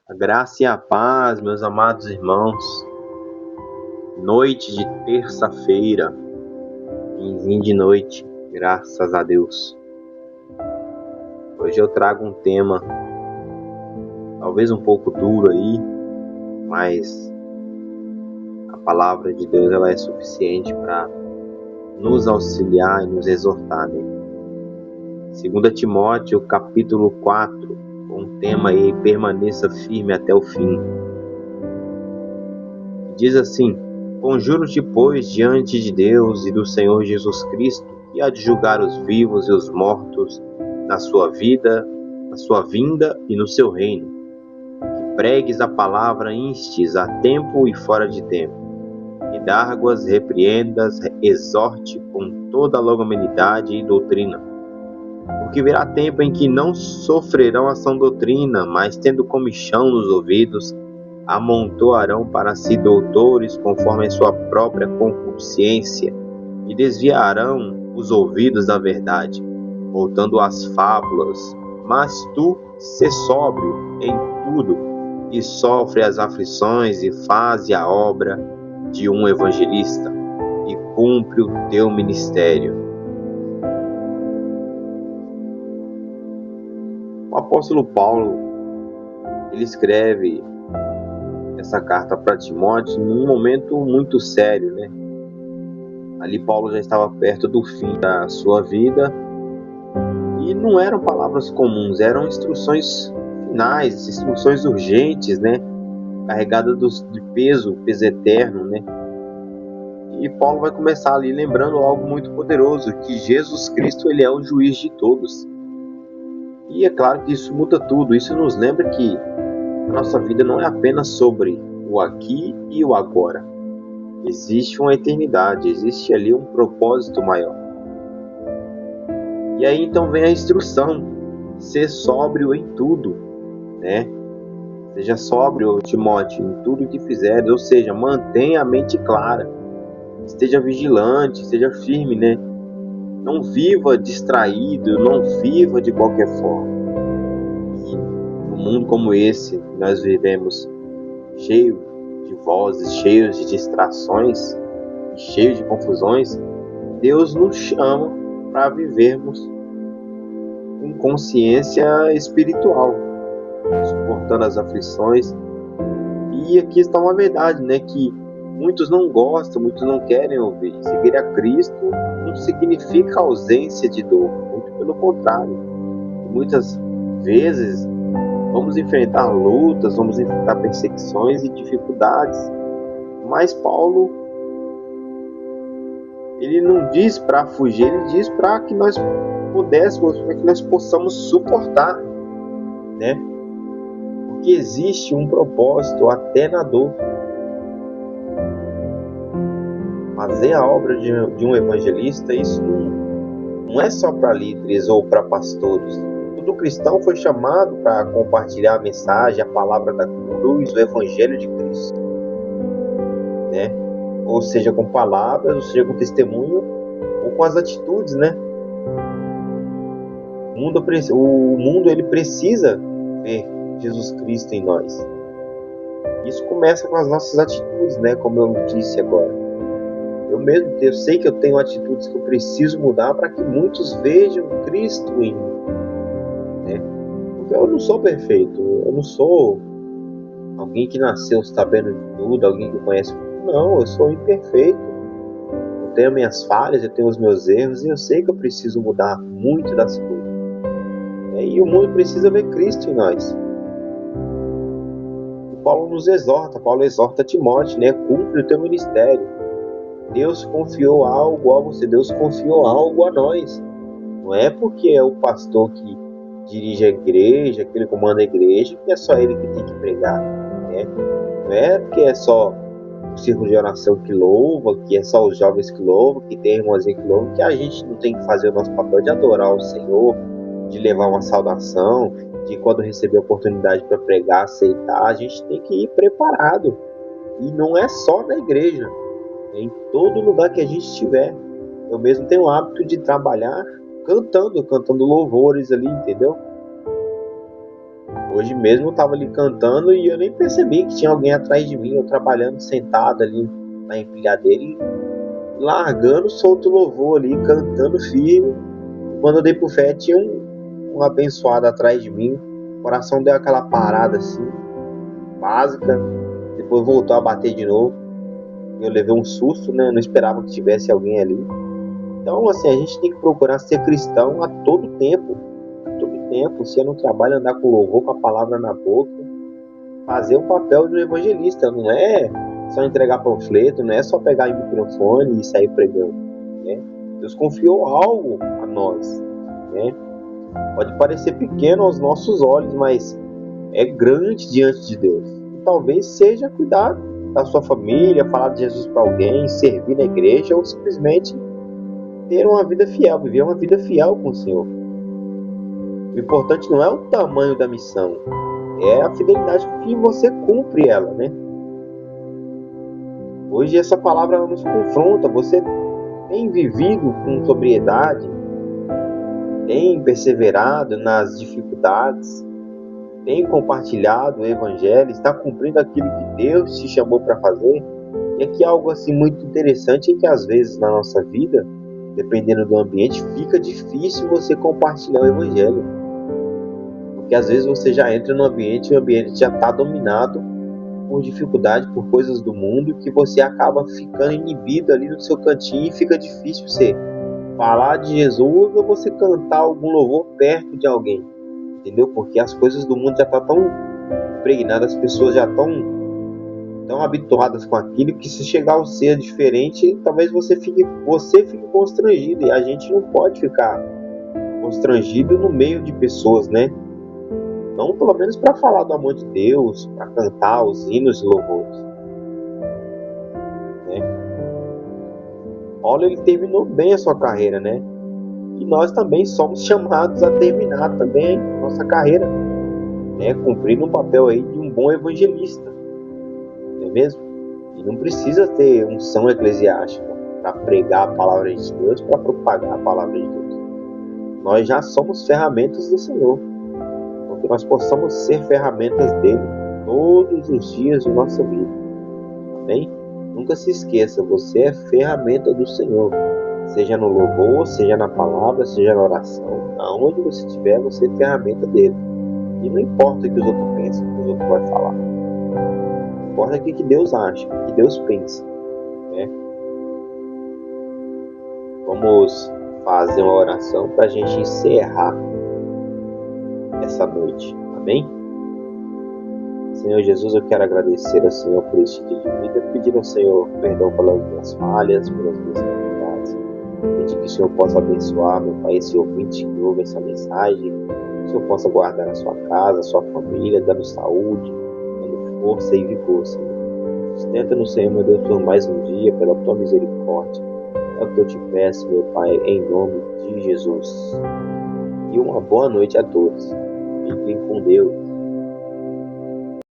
A graça e a paz, meus amados irmãos. Noite de terça-feira, finzinho de noite, graças a Deus. Hoje eu trago um tema talvez um pouco duro aí, mas a palavra de Deus ela é suficiente para nos auxiliar e nos exortar, né? 2 Timóteo capítulo 4, com o tema aí, permaneça firme até o fim. Diz assim: conjuro-te, pois, diante de Deus e do Senhor Jesus Cristo, que há de julgar os vivos e os mortos na sua vida, na sua vinda e no seu reino. Que pregues a palavra, instes a tempo e fora de tempo. Que dárguas, repreendas, exorte com toda a longanimidade e doutrina. Porque virá tempo em que não sofrerão a sã doutrina, mas tendo comichão nos ouvidos, amontoarão para si doutores conforme a sua própria concupiscência e desviarão os ouvidos da verdade, voltando às fábulas. Mas tu, sê sóbrio em tudo e sofre as aflições e faze a obra de um evangelista e cumpre o teu ministério. O apóstolo Paulo, ele escreve essa carta para Timóteo num momento muito sério, né? Ali Paulo já estava perto do fim da sua vida e não eram palavras comuns, eram instruções finais, instruções urgentes, né? Carregadas de peso eterno, né? E Paulo vai começar ali lembrando algo muito poderoso, que Jesus Cristo ele é o juiz de todos. E é claro que isso muda tudo, isso nos lembra que a nossa vida não é apenas sobre o aqui e o agora. Existe uma eternidade, existe ali um propósito maior. E aí então vem a instrução: ser sóbrio em tudo, né? Seja sóbrio, Timóteo, em tudo que fizeres, ou seja, mantenha a mente clara, esteja vigilante, seja firme, né? Não viva distraído, não viva de qualquer forma. E num mundo como esse, nós vivemos cheio de vozes, cheios de distrações, cheios de confusões. Deus nos chama para vivermos com consciência espiritual, suportando as aflições. E aqui está uma verdade, né, que muitos não gostam, muitos não querem ouvir. Seguir a Cristo não significa ausência de dor, muito pelo contrário. Muitas vezes vamos enfrentar lutas, vamos enfrentar perseguições e dificuldades, mas Paulo ele não diz para fugir, ele diz para que nós pudéssemos, para que nós possamos suportar, né? Porque existe um propósito até na dor. Fazer a obra de um evangelista, isso não é só para líderes ou para pastores. Todo cristão foi chamado para compartilhar a mensagem, a palavra da cruz, o evangelho de Cristo, né? Ou seja, com palavras, ou seja, com testemunho, ou com as atitudes, né? O mundo ele precisa ver Jesus Cristo em nós. Isso começa com as nossas atitudes, né? Como eu disse agora. Eu sei que eu tenho atitudes que eu preciso mudar para que muitos vejam Cristo em mim, né? Porque eu não sou perfeito, eu não sou alguém que nasceu sabendo de tudo, alguém que conhece tudo. Não, eu sou imperfeito. Eu tenho minhas falhas, eu tenho os meus erros e eu sei que eu preciso mudar muito das coisas. E o mundo precisa ver Cristo em nós. E Paulo exorta Timóteo, né? Cumpre o teu ministério. Deus confiou algo a você, Deus confiou algo a nós. Não é porque é o pastor que dirige a igreja, que ele comanda a igreja, que é só ele que tem que pregar, né? Não é porque é só o círculo de oração que louva, que é só os jovens que louvam, que tem a irmãzinha que louva, que a gente não tem que fazer o nosso papel de adorar o Senhor, de levar uma saudação, de quando receber a oportunidade para pregar, aceitar. A gente tem que ir preparado. E não é só na igreja, é em todo lugar que a gente estiver. Eu mesmo tenho o hábito de trabalhar cantando louvores ali, entendeu? Hoje mesmo eu estava ali cantando e eu nem percebi que tinha alguém atrás de mim, eu trabalhando sentado ali na empilhadeira e largando solto louvor ali, cantando firme. Quando eu dei pro fé, tinha um abençoado atrás de mim. O coração deu aquela parada assim, básica. Depois voltou a bater de novo. Eu levei um susto, né? Eu não esperava que tivesse alguém ali. Então, assim, a gente tem que procurar ser cristão a todo tempo. A todo tempo. Se eu não trabalho, andar com louvor, com a palavra na boca. Fazer o papel do evangelista. Não é só entregar panfleto, não é só pegar o microfone e sair pregando, né? Deus confiou algo a nós, né? Pode parecer pequeno aos nossos olhos, mas é grande diante de Deus. E talvez seja cuidar da sua família, falar de Jesus para alguém, servir na igreja ou simplesmente ter uma vida fiel, viver uma vida fiel com o Senhor. O importante não é o tamanho da missão, é a fidelidade com que você cumpre ela, né? Hoje essa palavra ela nos confronta. Você tem vivido com sobriedade? Tem perseverado nas dificuldades? Tem compartilhado o evangelho? Está cumprindo aquilo que Deus te chamou para fazer? E aqui algo assim muito interessante é que às vezes na nossa vida, dependendo do ambiente, fica difícil você compartilhar o evangelho. Porque às vezes você já entra no ambiente e o ambiente já está dominado por dificuldade, por coisas do mundo, que você acaba ficando inibido ali no seu cantinho e fica difícil você falar de Jesus ou você cantar algum louvor perto de alguém, entendeu? Porque as coisas do mundo já estão tão impregnadas, as pessoas já estão tão habituadas com aquilo que se chegar ao ser diferente, talvez você fique constrangido, e a gente não pode ficar constrangido no meio de pessoas, né? Não, pelo menos para falar do amor de Deus, para cantar os hinos e louvores, né? Paulo, ele terminou bem a sua carreira, né? E nós também somos chamados a terminar também nossa carreira, né? Cumprindo um papel aí de um bom evangelista, não é mesmo? E não precisa ter unção eclesiástica para pregar a palavra de Deus, para propagar a palavra de Deus. Nós já somos ferramentas do Senhor, então que nós possamos ser ferramentas dele todos os dias de nossa vida, amém? Nunca se esqueça, você é ferramenta do Senhor, seja no louvor, seja na palavra, seja na oração, aonde você estiver, você é ferramenta dele. E não importa o que os outros pensam, o que os outros vão falar, importa o que Deus acha, o que Deus pensa, né? Vamos fazer uma oração para a gente encerrar essa noite, amém? Senhor Jesus, eu quero agradecer ao Senhor por este dia de vida, pedir ao Senhor perdão pelas minhas falhas, pelas minhas iniquidades, pedir que o Senhor possa abençoar, meu Pai, esse ouvinte que ouve essa mensagem, que o Senhor possa guardar a sua casa, a sua família, dando saúde, dando força e vigor, Senhor. Sustenta no Senhor, meu Deus, por mais um dia, pela tua misericórdia. É o que eu te peço, meu Pai, em nome de Jesus. E uma boa noite a todos. Fiquem com Deus.